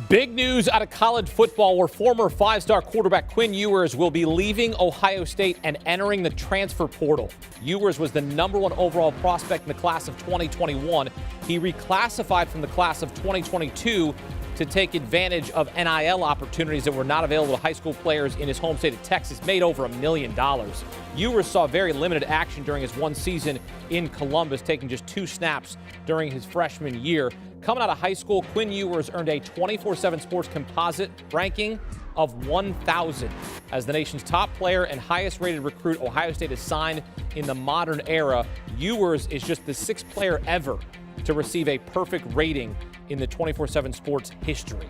Big news out of college football where former five-star quarterback Quinn Ewers will be leaving Ohio State and entering the transfer portal. Ewers was the #1 overall prospect in the class of 2021. He reclassified from the class of 2022 to take advantage of NIL opportunities that were not available to high school players in his home state of Texas, made over $1 million. Ewers saw very limited action during his one season in Columbus, taking just 2 snaps during his freshman year. Coming out of high school, Quinn Ewers earned a 24/7 Sports composite ranking of 1,000 as the nation's top player and highest-rated recruit Ohio State has signed in the modern era. Ewers is just the 6th player ever to receive a perfect rating in the 24/7 Sports history.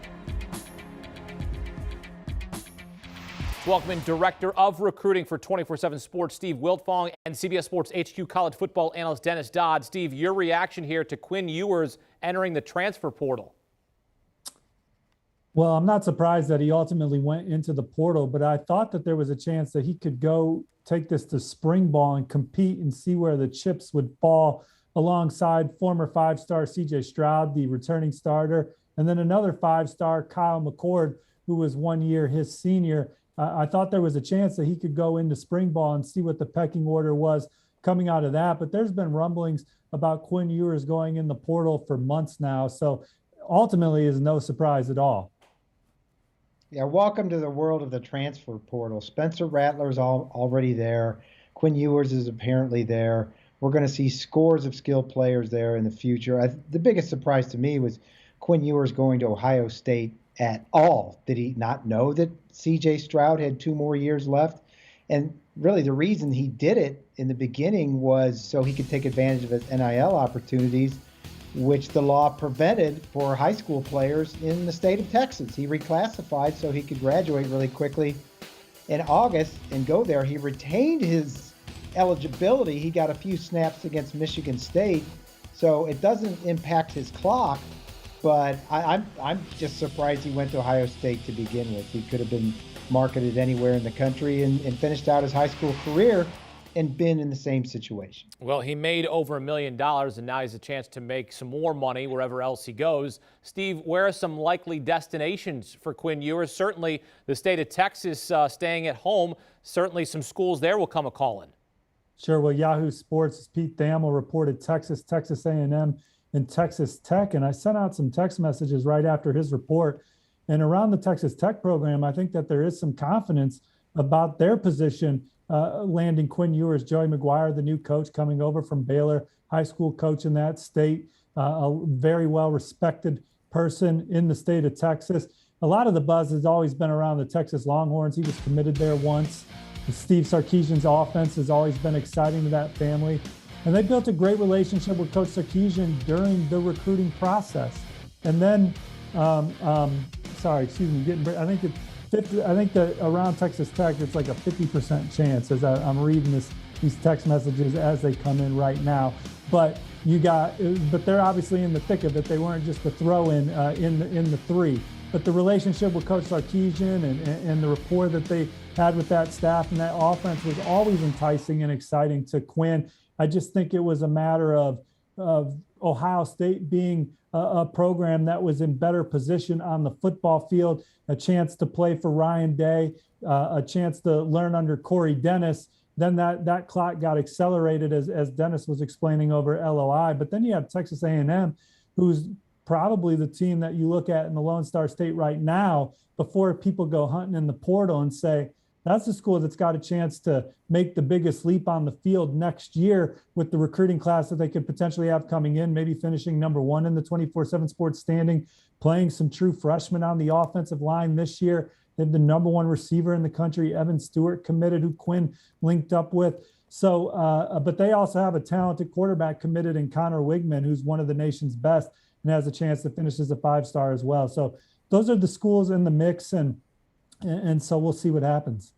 Welcome in Director of Recruiting for 24/7 Sports, Steve Wiltfong, and CBS Sports HQ college football analyst Dennis Dodd. Steve, your reaction here to Quinn Ewers entering the transfer portal? Well, I'm not surprised that he ultimately went into the portal, but I thought that there was a chance that he could go take this to spring ball and compete and see where the chips would fall alongside former 5-star CJ Stroud, the returning starter, and then another 5-star Kyle McCord, who was 1 year his senior. I thought there was a chance that he could go into spring ball and see what the pecking order was coming out of that. But there's been rumblings about Quinn Ewers going in the portal for months now. So ultimately is no surprise at all. Yeah, welcome to the world of the transfer portal. Spencer Rattler's already there. Quinn Ewers is apparently there. We're going to see scores of skilled players there in the future. The biggest surprise to me was Quinn Ewers going to Ohio State at all. Did he not know that CJ Stroud had 2 more years left? And really the reason he did it in the beginning was so he could take advantage of his NIL opportunities, which the law prevented for high school players in the state of Texas. He reclassified so he could graduate really quickly in August and go there. He retained his eligibility. He got a few snaps against Michigan State, so it doesn't impact his clock. But I'm just surprised he went to Ohio State to begin with. He could have been marketed anywhere in the country and finished out his high school career and been in the same situation. Well, he made over $1 million, and now he has a chance to make some more money wherever else he goes. Steve, where are some likely destinations for Quinn Ewers? Certainly the state of Texas staying at home. Certainly some schools there will come a-calling. Sure. Well, Yahoo Sports' Pete Thamel reported Texas, Texas A&M, and Texas Tech. And I sent out some text messages right after his report. And around the Texas Tech program, I think that there is some confidence about their position landing Quinn Ewers. Joey McGuire, the new coach coming over from Baylor, high school coach in that state, a very well-respected person in the state of Texas. A lot of the buzz has always been around the Texas Longhorns. He was committed there once. Steve Sarkisian's offense has always been exciting to that family. And they built a great relationship with Coach Sarkisian during the recruiting process. And then, I think that around Texas Tech, it's like a 50% chance as I'm reading these text messages as they come in right now. But they're obviously in the thick of it. They weren't just a throw in the 3. But the relationship with Coach Sarkisian and the rapport that they had with that staff and that offense was always enticing and exciting to Quinn. I just think it was a matter of Ohio State being a program that was in better position on the football field, a chance to play for Ryan Day, a chance to learn under Corey Dennis. Then that clock got accelerated as Dennis was explaining over LOI. But then you have Texas A&M, who's probably the team that you look at in the Lone Star State right now before people go hunting in the portal and say, that's the school that's got a chance to make the biggest leap on the field next year with the recruiting class that they could potentially have coming in, maybe finishing #1 in the 24/7 Sports standing, playing some true freshmen on the offensive line this year. They have the #1 receiver in the country, Evan Stewart, committed, who Quinn linked up with. So, but they also have a talented quarterback committed in Connor Wigman, who's one of the nation's best and has a chance to finish as a 5-star as well. So those are the schools in the mix, and so we'll see what happens.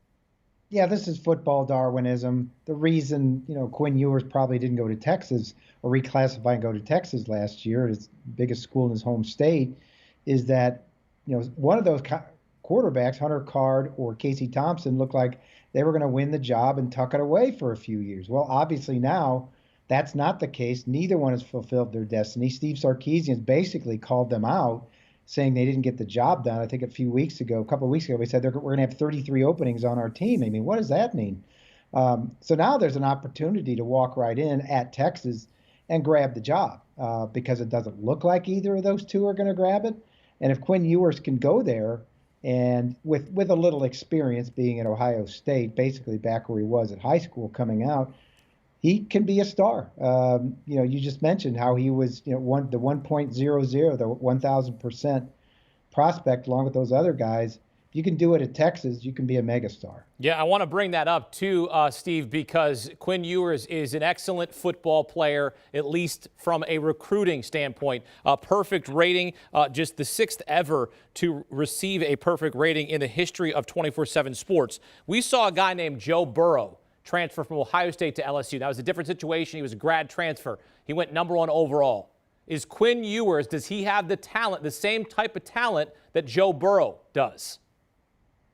Yeah, this is football Darwinism. The reason, Quinn Ewers probably didn't go to Texas or reclassify and go to Texas last year, his biggest school in his home state, is that, one of those quarterbacks, Hunter Card or Casey Thompson, looked like they were going to win the job and tuck it away for a few years. Well, obviously now that's not the case. Neither one has fulfilled their destiny. Steve Sarkisian has basically called them out, saying they didn't get the job done. I think a couple of weeks ago, we said we're going to have 33 openings on our team. I mean, what does that mean? So now there's an opportunity to walk right in at Texas and grab the job because it doesn't look like either of those two are going to grab it. And if Quinn Ewers can go there and with a little experience being at Ohio State, basically back where he was at high school coming out, he can be a star. You just mentioned how he was, the 1.00, the 1,000% prospect along with those other guys. If you can do it at Texas, you can be a megastar. Yeah, I want to bring that up too, Steve, because Quinn Ewers is an excellent football player, at least from a recruiting standpoint. A perfect rating, just the 6th ever to receive a perfect rating in the history of 24/7 Sports. We saw a guy named Joe Burrow transfer from Ohio State to LSU. That was a different situation. He was a grad transfer. He went #1 overall. Is Quinn Ewers, does he have the talent, the same type of talent that Joe Burrow does?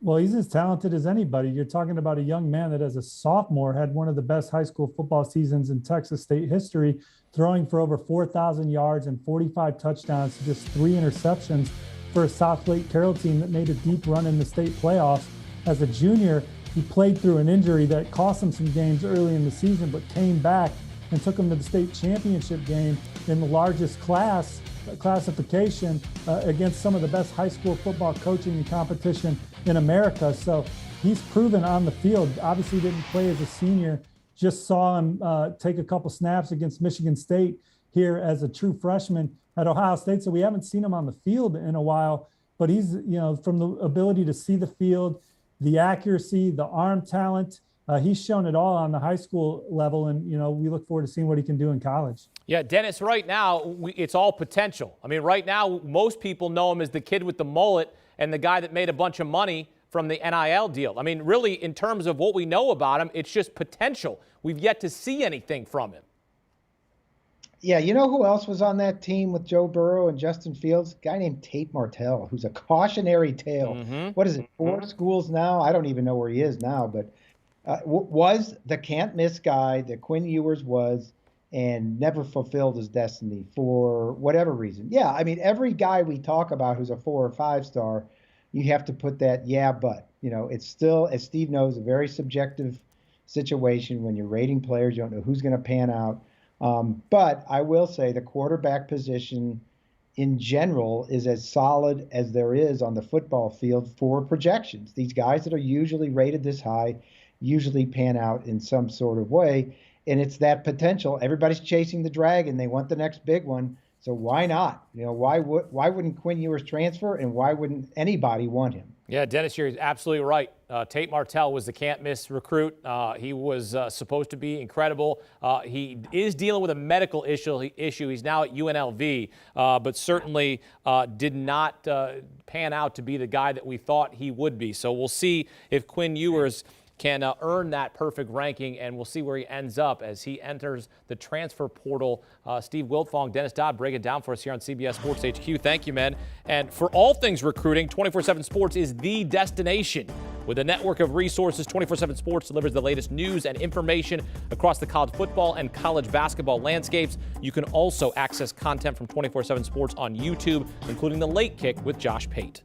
Well, he's as talented as anybody. You're talking about a young man that as a sophomore had one of the best high school football seasons in Texas State history, throwing for over 4,000 yards and 45 touchdowns to just 3 interceptions for a South Lake Carroll team that made a deep run in the state playoffs. As a junior, he played through an injury that cost him some games early in the season, but came back and took him to the state championship game in the largest classification against some of the best high school football coaching and competition in America. So he's proven on the field. Obviously didn't play as a senior, just saw him take a couple snaps against Michigan State here as a true freshman at Ohio State. So we haven't seen him on the field in a while, but he's, from the ability to see the field, the accuracy, the arm talent, he's shown it all on the high school level, and we look forward to seeing what he can do in college. Yeah, Dennis, right now, it's all potential. I mean, right now, most people know him as the kid with the mullet and the guy that made a bunch of money from the NIL deal. I mean, really, in terms of what we know about him, it's just potential. We've yet to see anything from him. Yeah, you know who else was on that team with Joe Burrow and Justin Fields? A guy named Tate Martell, who's a cautionary tale. Mm-hmm. What is it, 4 schools now? I don't even know where he is now, but was the can't-miss guy that Quinn Ewers was and never fulfilled his destiny for whatever reason. Yeah, I mean, every guy we talk about who's a 4 or 5 star, you have to put that, yeah, but. It's still, as Steve knows, a very subjective situation when you're rating players. You don't know who's going to pan out. But I will say the quarterback position in general is as solid as there is on the football field for projections. These guys that are usually rated this high usually pan out in some sort of way. And it's that potential. Everybody's chasing the dragon. They want the next big one. So why not? Why wouldn't Quinn Ewers transfer, and why wouldn't anybody want him? Yeah, Dennis, you're absolutely right. Tate Martell was the can't-miss recruit. He was supposed to be incredible. He is dealing with a medical issue. He's now at UNLV, but certainly did not pan out to be the guy that we thought he would be. So we'll see if Quinn Ewers can earn that perfect ranking, and we'll see where he ends up as he enters the transfer portal. Steve Wiltfong, Dennis Dodd, break it down for us here on CBS Sports HQ. Thank you, man. And for all things recruiting, 24/7 Sports is the destination. With a network of resources, 24/7 Sports delivers the latest news and information across the college football and college basketball landscapes. You can also access content from 24/7 Sports on YouTube, including The Late Kick with Josh Pate.